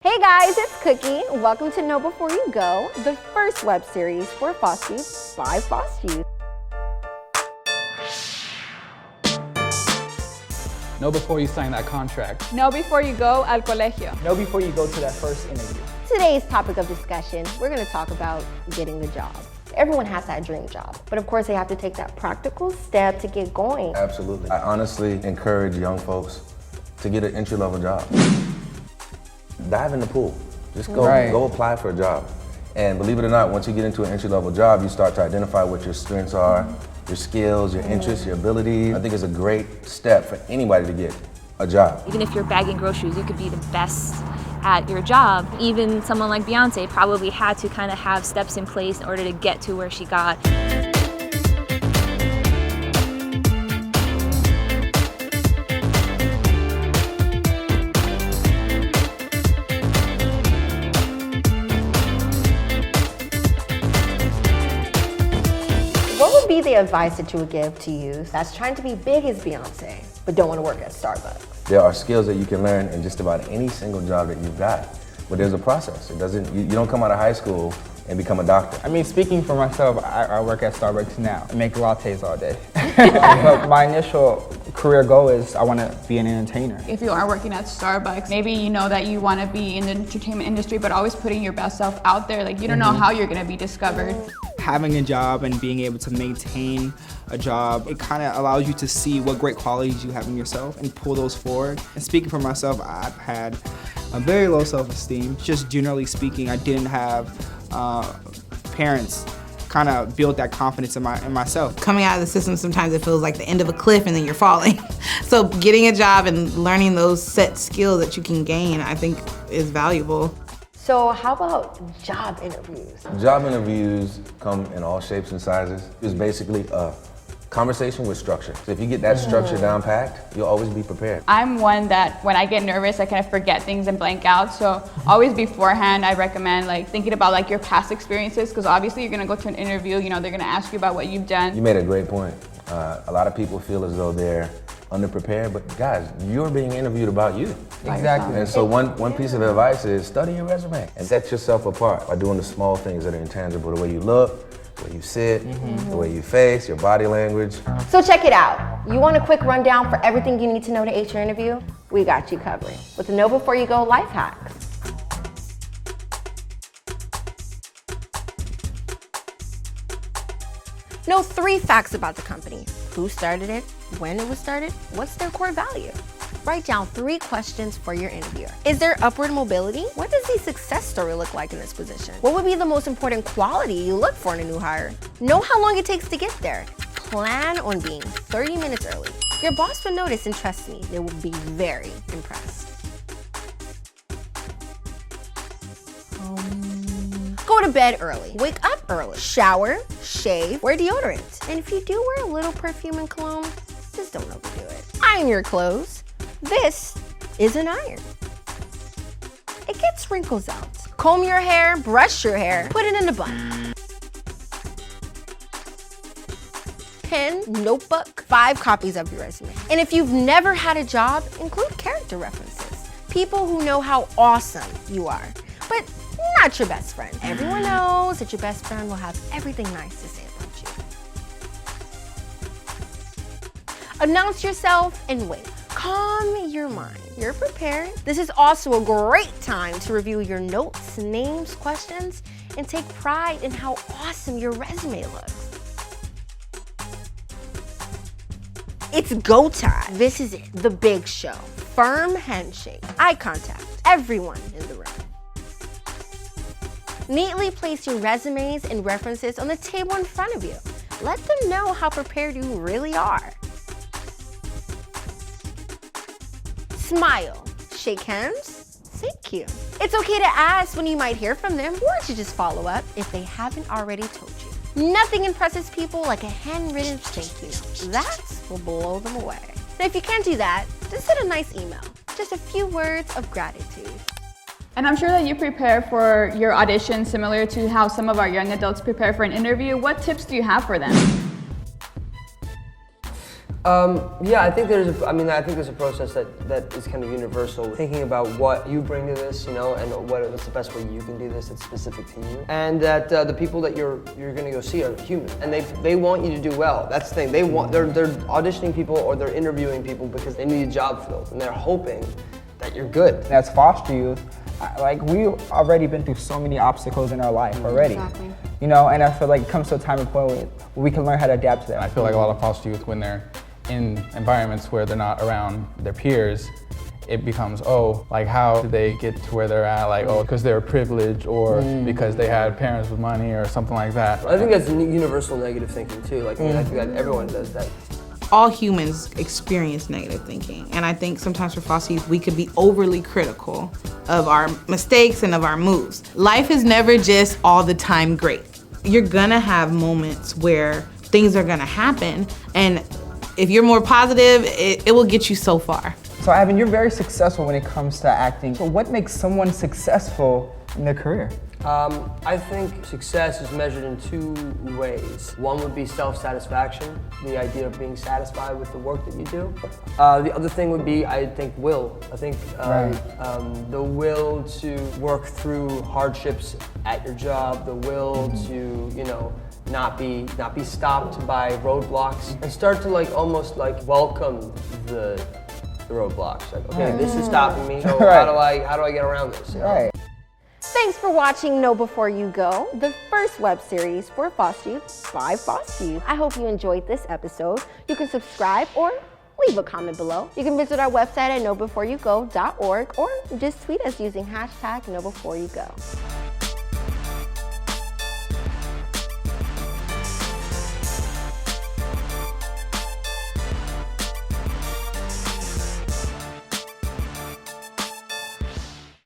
Hey guys, it's Cookie. Welcome to Know Before You Go, the first web series for FOSSYouth by FOSSYouth. Know before you sign that contract. Know before you go al colegio. Know before you go to that first interview. Today's topic of discussion, we're going to talk about getting the job. Everyone has that dream job, but of course they have to take that practical step to get going. Absolutely. I honestly encourage young folks to get an entry-level job. Dive in the pool. Just go apply for a job. And believe it or not, once you get into an entry-level job, you start to identify what your strengths are, your skills, your interests, your abilities. I think it's a great step for anybody to get a job. Even if you're bagging groceries, you could be the best at your job. Even someone like Beyonce probably had to kind of have steps in place in order to get to where she got. What would be the advice that you would give to youth that's trying to be big as Beyonce, but don't want to work at Starbucks? There are skills that you can learn in just about any single job that you've got. But there's a process. You don't come out of high school and become a doctor. I mean, speaking for myself, I work at Starbucks now. I make lattes all day. But my initial career goal is I want to be an entertainer. If you are working at Starbucks, maybe you know that you want to be in the entertainment industry, but always putting your best self out there. Like, you don't know how you're going to be discovered. Having a job and being able to maintain a job, it kind of allows you to see what great qualities you have in yourself and pull those forward. And speaking for myself, I've had a very low self-esteem. Just generally speaking, I didn't have parents kind of build that confidence in myself. Coming out of the system, sometimes it feels like the end of a cliff and then you're falling. So getting a job and learning those set skills that you can gain, I think is valuable. So how about job interviews? Job interviews come in all shapes and sizes. It's basically a conversation with structure. So if you get that structure down packed, you'll always be prepared. I'm one that when I get nervous, I kind of forget things and blank out. So always beforehand, I recommend thinking about your past experiences, because obviously you're going to go to an interview, they're going to ask you about what you've done. You made a great point. A lot of people feel as though they're underprepared, but guys, you're being interviewed about you. Exactly. And so one piece of advice is study your resume and set yourself apart by doing the small things that are intangible, the way you look, the way you sit, the way you face, your body language. So check it out. You want a quick rundown for everything you need to know to ace your interview? We got you covered with the Know Before You Go life hacks. Know 3 facts about the company: who started it, when it was started, what's their core value. Write down 3 questions for your interviewer. Is there upward mobility? What does the success story look like in this position? What would be the most important quality you look for in a new hire? Know how long it takes to get there. Plan on being 30 minutes early. Your boss will notice, and trust me, they will be very impressed. Go to bed early, wake up early, shower, shave, wear deodorant. And if you do wear a little perfume and cologne, just don't overdo it. Iron your clothes. This is an iron. It gets wrinkles out. Comb your hair, brush your hair, put it in a bun. Pen, notebook, 5 copies of your resume. And if you've never had a job, include character references. People who know how awesome you are, but not your best friend. Everyone knows that your best friend will have everything nice to say about you. Announce yourself and wait. Calm your mind. You're prepared. This is also a great time to review your notes, names, questions, and take pride in how awesome your resume looks. It's go time. This is it, the big show. Firm handshake, eye contact, everyone in the room. Neatly place your resumes and references on the table in front of you. Let them know how prepared you really are. Smile, shake hands, thank you. It's okay to ask when you might hear from them, or to just follow up if they haven't already told you. Nothing impresses people like a handwritten thank you. That will blow them away. And if you can't do that, just send a nice email. Just a few words of gratitude. And I'm sure that you prepare for your audition similar to how some of our young adults prepare for an interview. What tips do you have for them? Yeah, I think there's a process that is kind of universal. Thinking about what you bring to this, and what's the best way you can do this that's specific to you. And that the people that you're gonna go see are human, and they want you to do well. That's the thing. They're auditioning people or they're interviewing people because they need a job filled, and they're hoping that you're good. As foster youth, we've already been through so many obstacles in our life already. Exactly. And I feel like it comes to a time and point where we can learn how to adapt to that. I feel like a lot of foster youth, when they're in environments where they're not around their peers, it becomes, how did they get to where they're at? Because they were privileged or because they had parents with money or something like that. I think that's universal negative thinking too. I think that everyone does that. All humans experience negative thinking. And I think sometimes for foster youth, we could be overly critical of our mistakes and of our moves. Life is never just all the time great. You're gonna have moments where things are gonna happen, and if you're more positive, it will get you so far. So Ivan, you're very successful when it comes to acting. So what makes someone successful in their career? I think success is measured in two ways. One would be self-satisfaction, the idea of being satisfied with the work that you do. The other thing would be, I think, will. I think the will to work through hardships at your job, the will to, not be stopped by roadblocks, and start to almost welcome the roadblocks. Okay, this is stopping me. So how do I get around this? Right. Thanks for watching Know Before You Go, the first web series for foster youth by foster youth. I hope you enjoyed this episode. You can subscribe or leave a comment below. You can visit our website at knowbeforeyougo.org or just tweet us using #KnowBeforeYouGo.